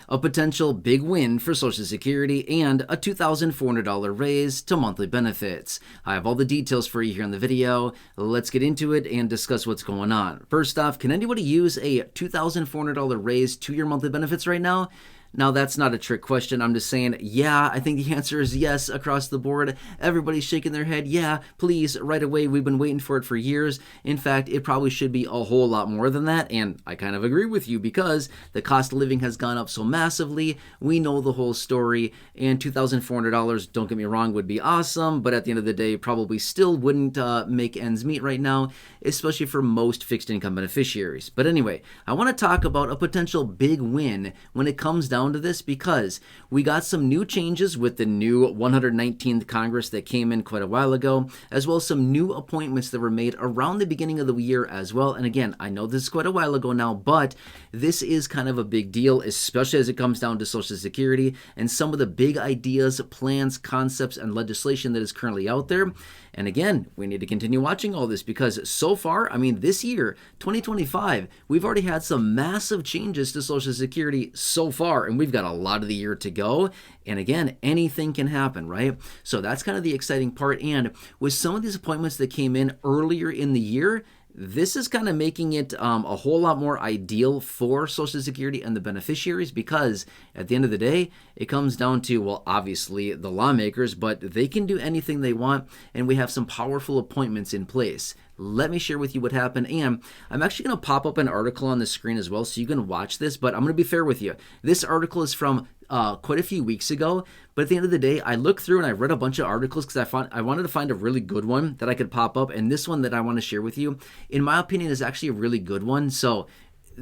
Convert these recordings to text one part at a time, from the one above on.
a potential big win for Social Security, and a $2,400 raise to monthly benefits. I have all the details for you here in the video. Let's get into it and discuss what's going on. First off, can anybody use a $2,400 raise to your monthly benefits right now? Now, that's not a trick question. I'm just saying, yeah, I think the answer is yes across the board. Everybody's shaking their head. Yeah, please, right away. We've been waiting for it for years. In fact, it probably should be a whole lot more than that. And I kind of agree with you because the cost of living has gone up so massively. We know the whole story. And $2,400, don't get me wrong, would be awesome. But at the end of the day, probably still wouldn't make ends meet right now, especially for most fixed income beneficiaries. But anyway, I want to talk about a potential big win when it comes down to this, because we got some new changes with the new 119th Congress that came in quite a while ago, as well as some new appointments that were made around the beginning of the year as well. And again, I know this is quite a while ago now, but this is kind of a big deal, especially as it comes down to Social Security and some of the big ideas, plans, concepts, and legislation that is currently out there. And again, we need to continue watching all this because so far, I mean, this year, 2025, we've already had some massive changes to Social Security so far, and we've got a lot of the year to go. And again, anything can happen, right? So that's kind of the exciting part. And with some of these appointments that came in earlier in the year, this is kind of making it a whole lot more ideal for Social Security and the beneficiaries, because at the end of the day, it comes down to, well, obviously the lawmakers, but they can do anything they want, and we have some powerful appointments in place. Let me share with you what happened, and I'm actually going to pop up an article on the screen as well so you can watch this, but I'm going to be fair with you. This article is from quite a few weeks ago, but at the end of the day, I looked through and I read a bunch of articles because I wanted to find a really good one that I could pop up, and this one that I want to share with you, in my opinion, is actually a really good one. So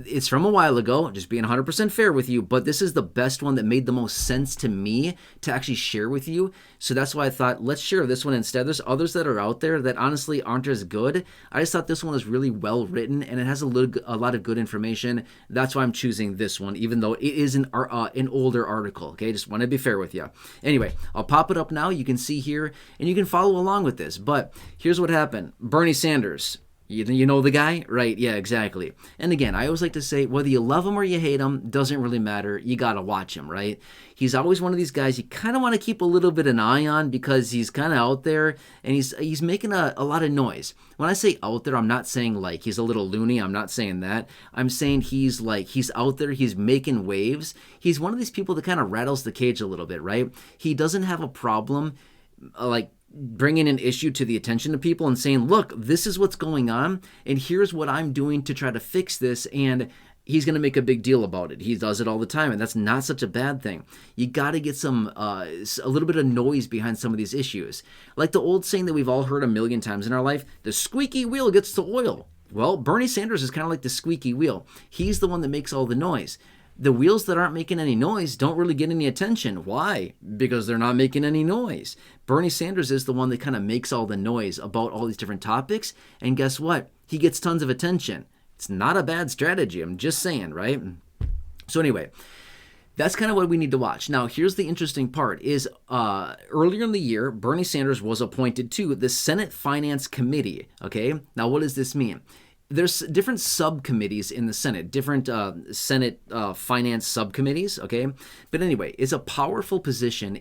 it's from a while ago, just being 100% fair with you, but this is the best one that made the most sense to me to actually share with you. So that's why I thought, let's share this one instead. There's others that are out there that honestly aren't as good. I just thought this one was really well written and it has a lot of good information. That's why I'm choosing this one, even though it is an older article. Okay, just want to be fair with you. Anyway, I'll pop it up now. You can see here and you can follow along with this. But here's what happened. Bernie Sanders. You know the guy? Right, yeah, exactly. And again, I always like to say, whether you love him or you hate him, doesn't really matter. You got to watch him, right? He's always one of these guys you kind of want to keep a little bit an eye on because he's kind of out there and he's making a lot of noise. When I say out there, I'm not saying like he's a little loony. I'm not saying that. I'm saying he's out there. He's making waves. He's one of these people that kind of rattles the cage a little bit, right? He doesn't have a problem like bringing an issue to the attention of people and saying, look, this is what's going on and here's what I'm doing to try to fix this, and he's going to make a big deal about it. He does it all the time, and that's not such a bad thing. You got to get a little bit of noise behind some of these issues. Like the old saying that we've all heard a million times in our life, the squeaky wheel gets the oil. Well, Bernie Sanders is kind of like the squeaky wheel. He's the one that makes all the noise. The wheels that aren't making any noise don't really get any attention. Why? Because they're not making any noise. Bernie Sanders is the one that kind of makes all the noise about all these different topics. And guess what? He gets tons of attention. It's not a bad strategy. I'm just saying, right? So anyway, that's kind of what we need to watch. Now, here's the interesting part is earlier in the year, Bernie Sanders was appointed to the Senate Finance Committee. Okay. Now, what does this mean? There's different subcommittees in the Senate, different Senate finance subcommittees, okay? But anyway, it's a powerful position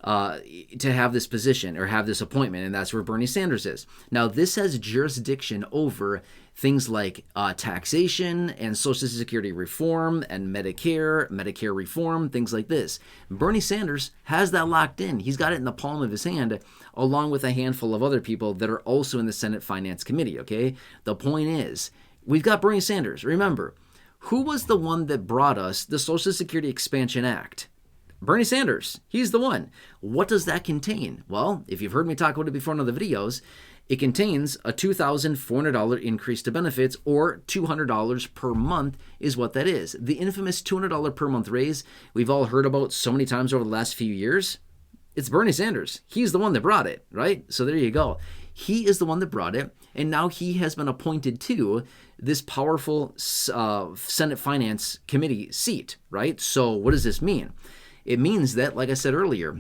to have this position or have this appointment, and that's where Bernie Sanders is. Now, this has jurisdiction over things like taxation and Social Security reform and Medicare reform, things like this. Bernie Sanders has that locked in. He's got it in the palm of his hand, along with a handful of other people that are also in the Senate Finance Committee, okay? The point is, we've got Bernie Sanders. Remember, who was the one that brought us the Social Security Expansion Act? Bernie Sanders. He's the one. What does that contain? Well, if you've heard me talk about it before in other videos, it contains a $2,400 increase to benefits, or $200 per month is what that is. The infamous $200 per month raise we've all heard about so many times over the last few years. It's Bernie Sanders. He's the one that brought it, right? So there you go. He is the one that brought it, and now he has been appointed to this powerful Senate Finance Committee seat, right? So what does this mean? It means that, like I said earlier,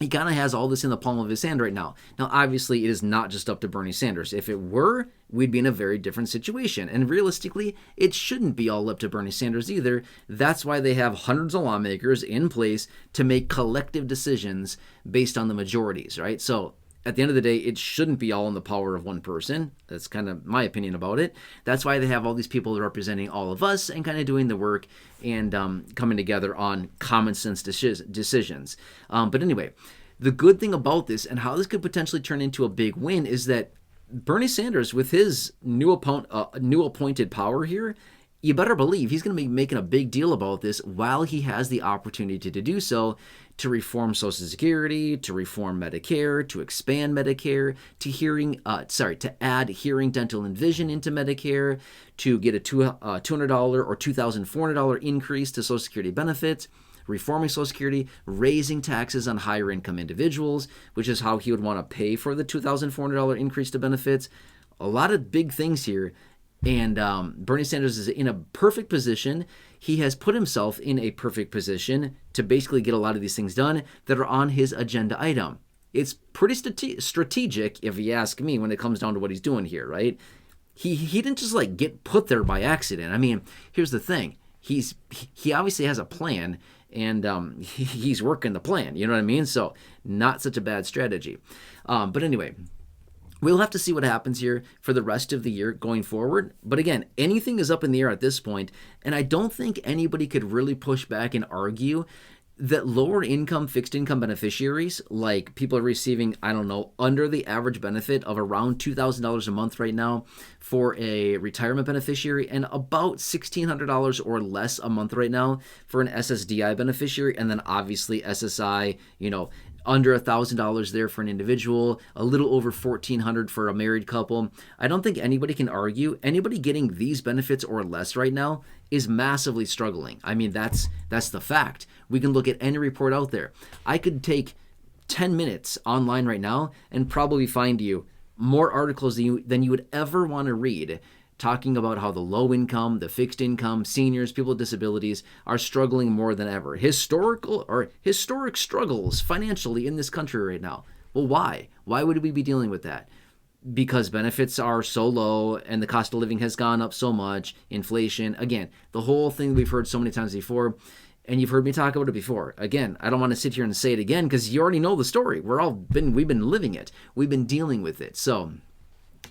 he kind of has all this in the palm of his hand right now. Now, obviously, it is not just up to Bernie Sanders. If it were, we'd be in a very different situation. And realistically, it shouldn't be all up to Bernie Sanders either. That's why they have hundreds of lawmakers in place to make collective decisions based on the majorities, right? So at the end of the day, it shouldn't be all in the power of one person. That's kind of my opinion about it. That's why they have all these people representing all of us and kind of doing the work and coming together on common sense decisions. But anyway, the good thing about this and how this could potentially turn into a big win is that Bernie Sanders, with his new appointed power here, you better believe he's going to be making a big deal about this while he has the opportunity to do so, to reform Social Security, to reform Medicare, to expand Medicare, to add hearing, dental, and vision into Medicare, to get a $200 or $2,400 increase to Social Security benefits, reforming Social Security, raising taxes on higher income individuals, which is how he would want to pay for the $2,400 increase to benefits. A lot of big things here. And Bernie Sanders is in a perfect position. He has put himself in a perfect position to basically get a lot of these things done that are on his agenda item. It's pretty strategic, if you ask me, when it comes down to what he's doing here, right? He didn't just like get put there by accident. I mean, here's the thing. He obviously has a plan, and he's working the plan. You know what I mean? So not such a bad strategy. But anyway, we'll have to see what happens here for the rest of the year going forward. But again, anything is up in the air at this point, and I don't think anybody could really push back and argue that lower income, fixed income beneficiaries, like people are receiving, I don't know, under the average benefit of around $2,000 a month right now for a retirement beneficiary, and about $1,600 or less a month right now for an SSDI beneficiary, and then obviously SSI, under $1,000 there for an individual, a little over $1,400 for a married couple. I don't think anybody can argue anybody getting these benefits or less right now is massively struggling. I mean, that's the fact. We can look at any report out there. I could take 10 minutes online right now and probably find you more articles than you would ever want to read, talking about how the low income, the fixed income, seniors, people with disabilities are struggling more than ever. Historic struggles financially in this country right now. Well, why? Why would we be dealing with that? Because benefits are so low and the cost of living has gone up so much, inflation. Again, the whole thing we've heard so many times before, and you've heard me talk about it before. Again, I don't want to sit here and say it again because you already know the story. We've been living it. We've been dealing with it. So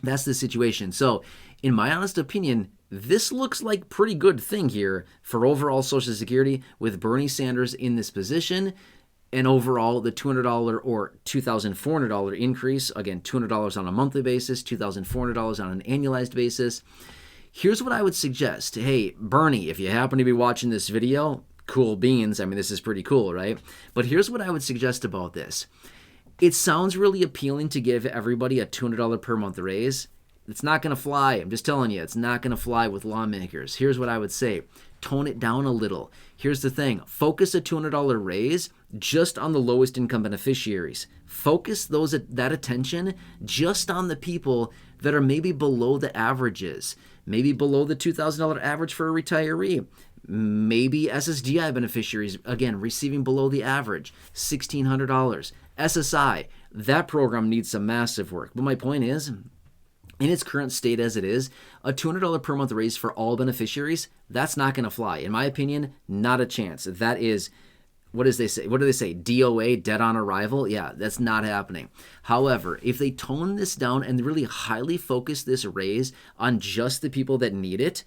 that's the situation. So in my honest opinion, this looks like pretty good thing here for overall Social Security with Bernie Sanders in this position, and overall the $200 or $2,400 increase. Again, $200 on a monthly basis, $2,400 on an annualized basis. Here's what I would suggest. Hey, Bernie, if you happen to be watching this video, cool beans. I mean, this is pretty cool, right? But here's what I would suggest about this. It sounds really appealing to give everybody a $200 per month raise. It's not going to fly. I'm just telling you, it's not going to fly with lawmakers. Here's what I would say. Tone it down a little. Here's the thing. Focus a $200 raise just on the lowest income beneficiaries. Focus that attention just on the people that are maybe below the averages, maybe below the $2,000 average for a retiree. Maybe SSDI beneficiaries, again, receiving below the average, $1,600. SSI, that program needs some massive work. But my point is, in its current state as it is, a $200 per month raise for all beneficiaries, that's not going to fly. In my opinion, not a chance. That is, what do they say? DOA, dead on arrival? Yeah, that's not happening. However, if they tone this down and really highly focus this raise on just the people that need it,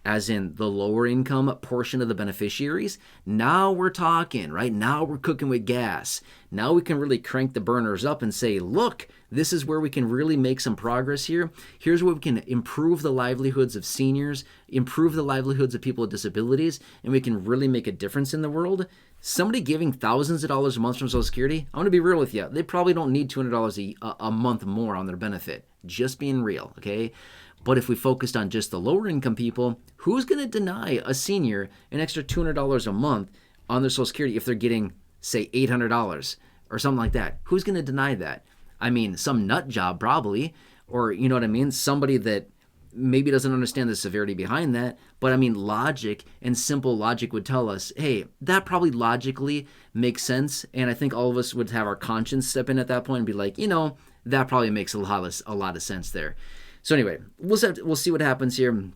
as in the lower income portion of the beneficiaries, now we're talking, right? Now we're cooking with gas. Now we can really crank the burners up and say, look, this is where we can really make some progress here. Here's where we can improve the livelihoods of seniors, improve the livelihoods of people with disabilities, and we can really make a difference in the world. Somebody giving thousands of dollars a month from Social Security, I'm going to be real with you, they probably don't need $200 a month more on their benefit. Just being real, okay? But if we focused on just the lower income people, who's going to deny a senior an extra $200 a month on their Social Security if they're getting, say, $800 or something like that? Who's going to deny that? I mean, some nut job probably, or you know what I mean? Somebody that maybe doesn't understand the severity behind that, but I mean, logic and simple logic would tell us, hey, that probably logically makes sense. And I think all of us would have our conscience step in at that point and be like, that probably makes a lot of sense there. So anyway, we'll see what happens here.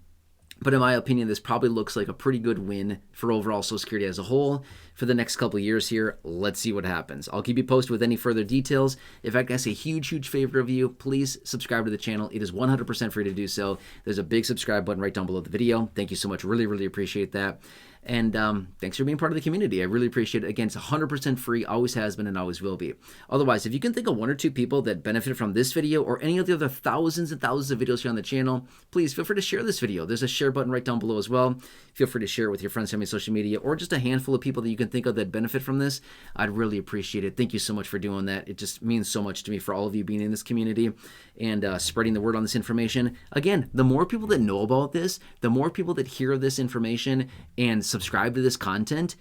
But in my opinion, this probably looks like a pretty good win for overall Social Security as a whole for the next couple of years here. Let's see what happens. I'll keep you posted with any further details. If I can ask a huge favor of you, please subscribe to the channel. It is 100% free to do so. There's a big subscribe button right down below the video. Thank you so much. Really appreciate that. And thanks for being part of the community. I really appreciate it. Again, it's 100% free, always has been and always will be. Otherwise, if you can think of one or two people that benefit from this video or any of the other thousands and thousands of videos here on the channel, please feel free to share this video. There's a share button right down below as well. Feel free to share it with your friends, family, social media, or just a handful of people that you can think of that benefit from this. I'd really appreciate it. Thank you so much for doing that. It just means so much to me for all of you being in this community and spreading the word on this information. Again, the more people that know about this, the more people that hear this information and subscribe to this content,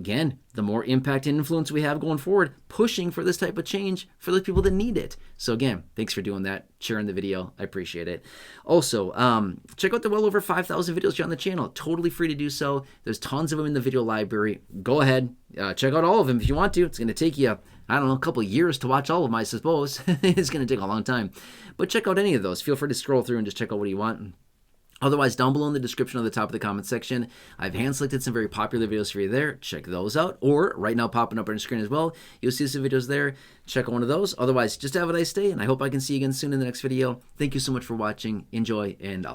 again, the more impact and influence we have going forward, pushing for this type of change for the people that need it. So again, thanks for doing that, sharing the video. I appreciate it. Also, check out the well over 5,000 videos here on the channel. Totally free to do so. There's tons of them in the video library. Go ahead, check out all of them if you want to. It's going to take you, I don't know, a couple of years to watch all of them, I suppose. It's going to take a long time. But check out any of those. Feel free to scroll through and just check out what you want. Otherwise, down below in the description of the top of the comment section, I've hand-selected some very popular videos for you there. Check those out. Or right now popping up on your screen as well, you'll see some videos there. Check out one of those. Otherwise, just have a nice day, and I hope I can see you again soon in the next video. Thank you so much for watching. Enjoy, and